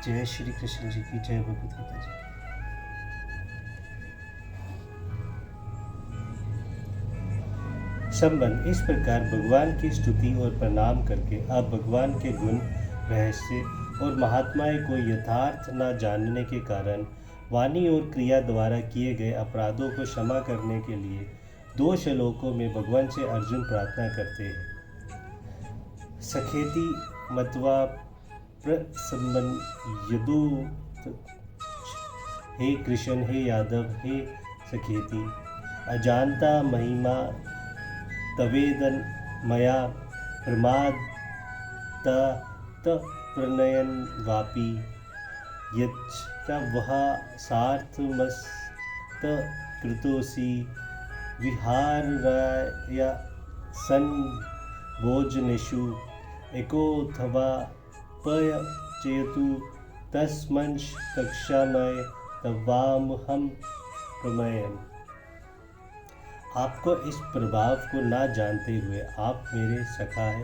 जय श्री कृष्ण जी की, जय भगवत गीता जी की। संबंध इस प्रकार भगवान की स्तुति और प्रणाम करके अब भगवान के गुण, रहस्य और महात्माएं को यथार्थ न जानने के कारण वाणी और क्रिया द्वारा किए गए अपराधों को क्षमा करने के लिए 2 श्लोकों में भगवान से अर्जुन प्रार्थना करते हैं। सखेति मत्वा प्रसंबन यदु, हे कृष्ण हे यादव हे सखेति, अजानता महिमा तवेदन मया प्रमाद प्रणयन वापी यच्च सार्थमस्त कृतोसी विहाराय सन भोजनेषु एकोऽथवा पयचेतु तस्मंश कक्षामय तवामहं प्रमेयम्। आपको इस प्रभाव को ना जानते हुए आप मेरे सखा है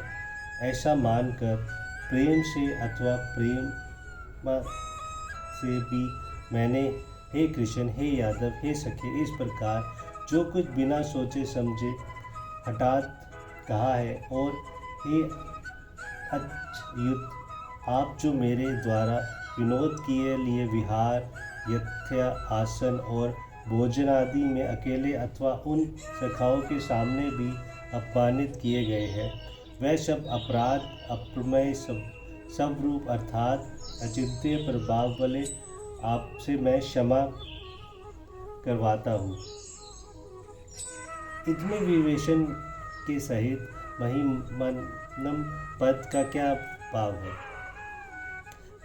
ऐसा मानकर प्रेम से अथवा प्रेम से भी मैंने हे कृष्ण हे यादव हे सखे इस प्रकार जो कुछ बिना सोचे समझे हठात कहा है, और हे अच्युत आप जो मेरे द्वारा विनोद किए लिए विहार, यथ्या, आसन और भोजन आदि में अकेले अथवा उन सखाओं के सामने भी अपमानित किए गए हैं, वह सब अपराध अप्रमेय स्वरूप अर्थात अचिंत्य प्रभाव वाले आपसे मैं क्षमा करवाता हूँ। इतने विवेचन के सहित महिमानम पद का क्या भाव है।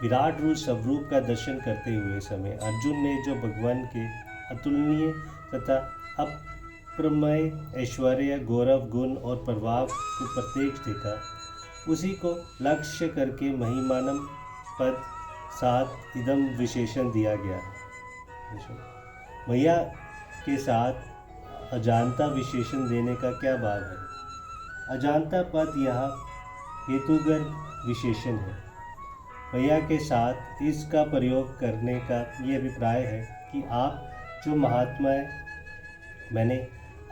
विराट रूप स्वरूप का दर्शन करते हुए समय अर्जुन ने जो भगवान के अतुलनीय तथा अप्रमेय ऐश्वर्य, गौरव, गुण और प्रभाव को प्रत्यक्ष देखा, उसी को लक्ष्य करके महिमानम पद साथ इदम विशेषण दिया गया। मैया के साथ अजानता विशेषण देने का क्या भाव है। अजानता पद यह हेतुगण विशेषण है। मैया के साथ इसका प्रयोग करने का ये अभिप्राय है कि आप जो महात्माएं मैंने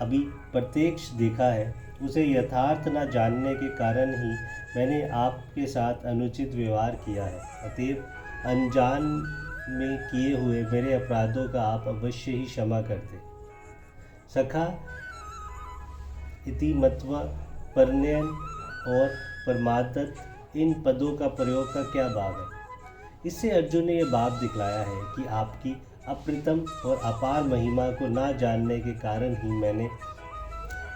अभी प्रत्यक्ष देखा है उसे यथार्थ न जानने के कारण ही मैंने आपके साथ अनुचित व्यवहार किया है। अतएव अनजान में किए हुए मेरे अपराधों का आप अवश्य ही क्षमा करते। सखा इति मत्वा परिणयन और परमादत इन पदों का प्रयोग का क्या भाव है। इससे अर्जुन ने यह भाव दिखलाया है कि आपकी अप्रतिम और अपार महिमा को ना जानने के कारण ही मैंने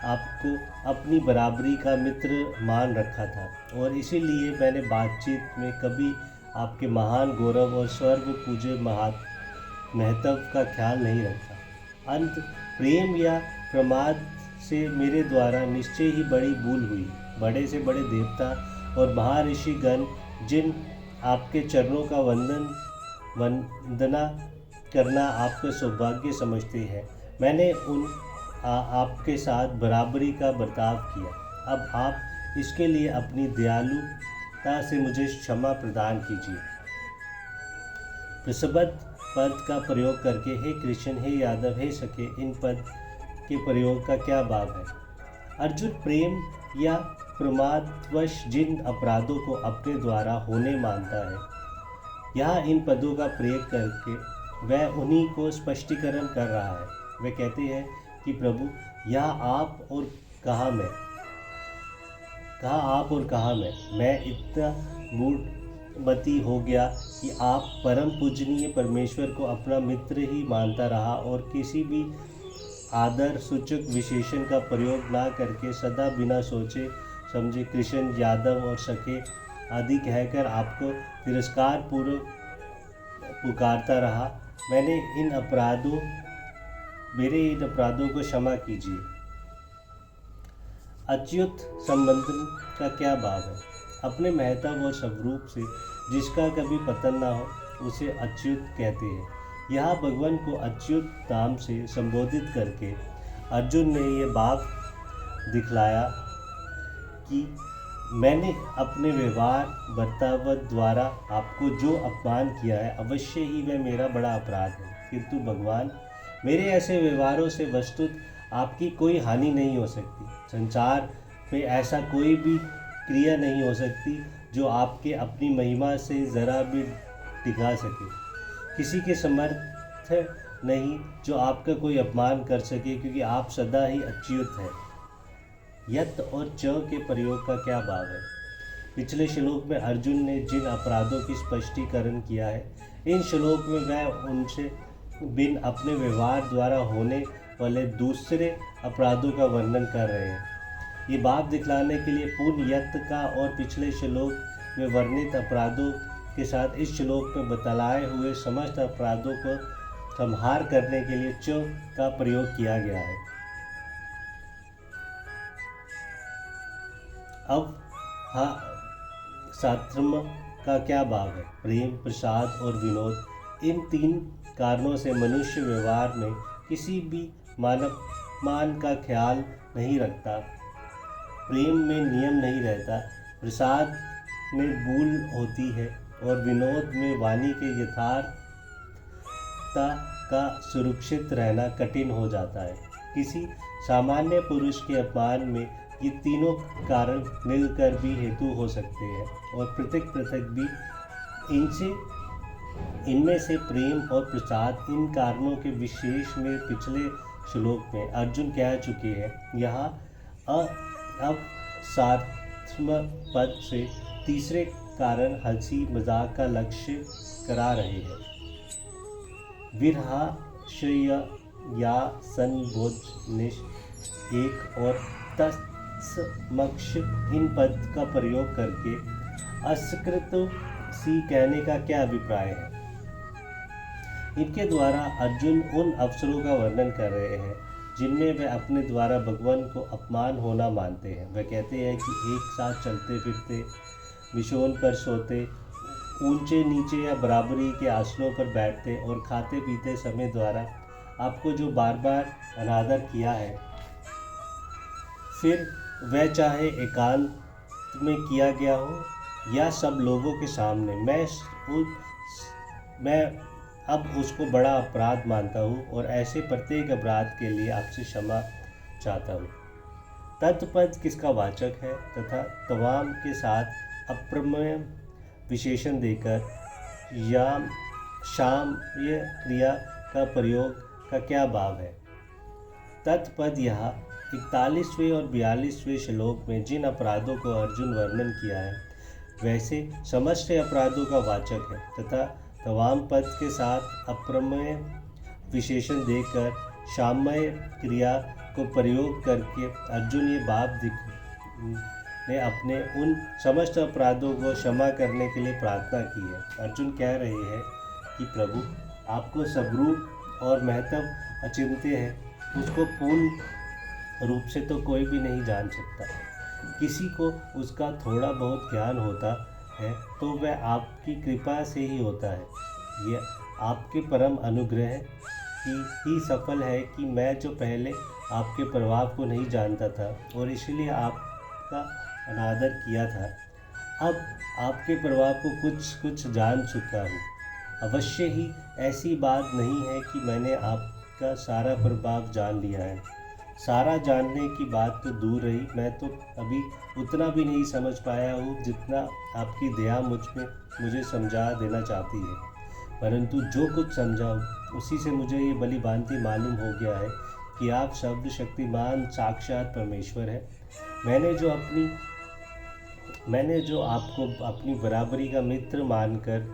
आपको अपनी बराबरी का मित्र मान रखा था, और इसीलिए मैंने बातचीत में कभी आपके महान गौरव और सर्व पूज्य महत्व का ख्याल नहीं रखा। अंत प्रेम या प्रमाद से मेरे द्वारा निश्चय ही बड़ी भूल हुई। बड़े से बड़े देवता और महर्षि गण जिन आपके चरणों का वंदना करना आपका सौभाग्य समझते हैं, मैंने उन आपके साथ बराबरी का बर्ताव किया। अब आप इसके लिए अपनी दयालुता से मुझे क्षमा प्रदान कीजिए। प्रसबद्ध पद का प्रयोग करके हे कृष्ण हे यादव हे सखे इन पद के प्रयोग का क्या भाव है। अर्जुन प्रेम या प्रमादवश जिन अपराधों को अपने द्वारा होने मानता है, यहाँ इन पदों का प्रयोग करके वह उन्हीं को स्पष्टीकरण कर रहा है। वे कहते हैं कि प्रभु यहाँ आप और कहाँ मैं इतना मूढ़मती हो गया कि आप परम पूजनीय परमेश्वर को अपना मित्र ही मानता रहा और किसी भी आदर सूचक विशेषण का प्रयोग ना करके सदा बिना सोचे समझे कृष्ण यादव और सखे आदि कहकर आपको तिरस्कार पूर्वक पुकारता रहा। मेरे इन अपराधों को क्षमा कीजिए। अच्युत संबंधन का क्या भाव है। अपने महत्व और स्वरूप से जिसका कभी पतन ना हो उसे अच्युत कहते हैं। यहाँ भगवान को अच्युत नाम से संबोधित करके अर्जुन ने ये भाव दिखलाया कि मैंने अपने व्यवहार बर्ताव द्वारा आपको जो अपमान किया है अवश्य ही वह मेरा बड़ा अपराध है, किंतु भगवान मेरे ऐसे व्यवहारों से वस्तुत आपकी कोई हानि नहीं हो सकती। संसार में ऐसा कोई भी क्रिया नहीं हो सकती जो आपके अपनी महिमा से ज़रा भी टिका सके। किसी के समर्थ नहीं जो आपका कोई अपमान कर सके, क्योंकि आप सदा ही अच्युत हैं। यत और च के प्रयोग का क्या भाव है? पिछले श्लोक में अर्जुन ने जिन अपराधों की स्पष्टीकरण किया है, इन श्लोक में वह उनसे बिन अपने व्यवहार द्वारा होने वाले दूसरे अपराधों का वर्णन कर रहे हैं। ये बात दिखलाने के लिए पूर्ण यत्न का और पिछले श्लोक में वर्णित अपराधों के साथ इस श्लोक में बतलाए हुए समस्त अपराधों को संहार करने के लिए च का प्रयोग किया गया है। अब सात्वम का क्या भाव है? प्रेम, प्रसाद और विनोद, इन तीन कारणों से मनुष्य व्यवहार में किसी भी मान का ख्याल नहीं रखता, प्रेम में नियम नहीं रहता, प्रसाद में भूल होती है और विनोद में वाणी के यथार्थता का सुरक्षित रहना कठिन हो जाता है। किसी सामान्य पुरुष के अपमान में ये तीनों कारण मिलकर भी हेतु हो सकते हैं और पृथक भी। इनमें से प्रेम और प्रसाद, इन कारणों के विशेष में पिछले श्लोक में अर्जुन कह चुके हैं। यहाँ अब सातवें पद से तीसरे कारण हंसी मजाक का लक्ष्य करा रहे हैं। विरहाशय या संभोजनिश एक और तत्समक्ष इन पद का प्रयोग करके असकृत सी कहने का क्या अभिप्राय है? इनके द्वारा अर्जुन उन अवसरों का वर्णन कर रहे हैं जिनमें वे अपने द्वारा भगवान को अपमान होना मानते हैं। वे कहते हैं कि एक साथ चलते फिरते, बिछोन पर सोते, ऊंचे नीचे या बराबरी के आसनों पर बैठते और खाते पीते समय द्वारा आपको जो बार बार अनादर किया है, फिर वह चाहे एकांत में किया गया हो या सब लोगों के सामने, मैं अब उसको बड़ा अपराध मानता हूँ और ऐसे प्रत्येक अपराध के लिए आपसे क्षमा चाहता हूँ। तत्पद किसका वाचक है तथा तवाम के साथ अप्रमेय विशेषण देकर या शाम्य क्रिया का प्रयोग का क्या भाव है? तत्पद यहाँ 41वें और 42वें श्लोक में जिन अपराधों को अर्जुन वर्णन किया है वैसे समस्त अपराधों का वाचक है तथा तवाम पद के साथ अप्रमेय विशेषण देकर शाम्य क्रिया को प्रयोग करके अर्जुन ये भाव ने अपने उन समस्त अपराधों को क्षमा करने के लिए प्रार्थना की है। अर्जुन कह रहे हैं कि प्रभु, आपको स्वरूप और महत्व अचिंत्य है, उसको पूर्ण रूप से तो कोई भी नहीं जान सकता। किसी को उसका थोड़ा बहुत ज्ञान होता है तो वह आपकी कृपा से ही होता है। यह आपके परम अनुग्रह की ही सफल है कि मैं जो पहले आपके प्रभाव को नहीं जानता था और इसलिए आपका अनादर किया था, अब आपके प्रभाव को कुछ जान चुका हूँ। अवश्य ही ऐसी बात नहीं है कि मैंने आपका सारा प्रभाव जान लिया है। सारा जानने की बात तो दूर रही, मैं तो अभी उतना भी नहीं समझ पाया हूँ जितना आपकी दया मुझे समझा देना चाहती है। परंतु जो कुछ समझा उसी से मुझे ये भली भांति मालूम हो गया है कि आप शब्द शक्तिमान साक्षात परमेश्वर है। मैंने जो आपको अपनी बराबरी का मित्र मानकर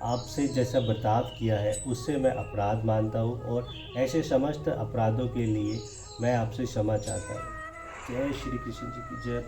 आपसे जैसा बर्ताव किया है उससे मैं अपराध मानता हूँ और ऐसे समस्त अपराधों के लिए मैं आपसे क्षमा चाहता हूँ। जय श्री कृष्ण जी की जय।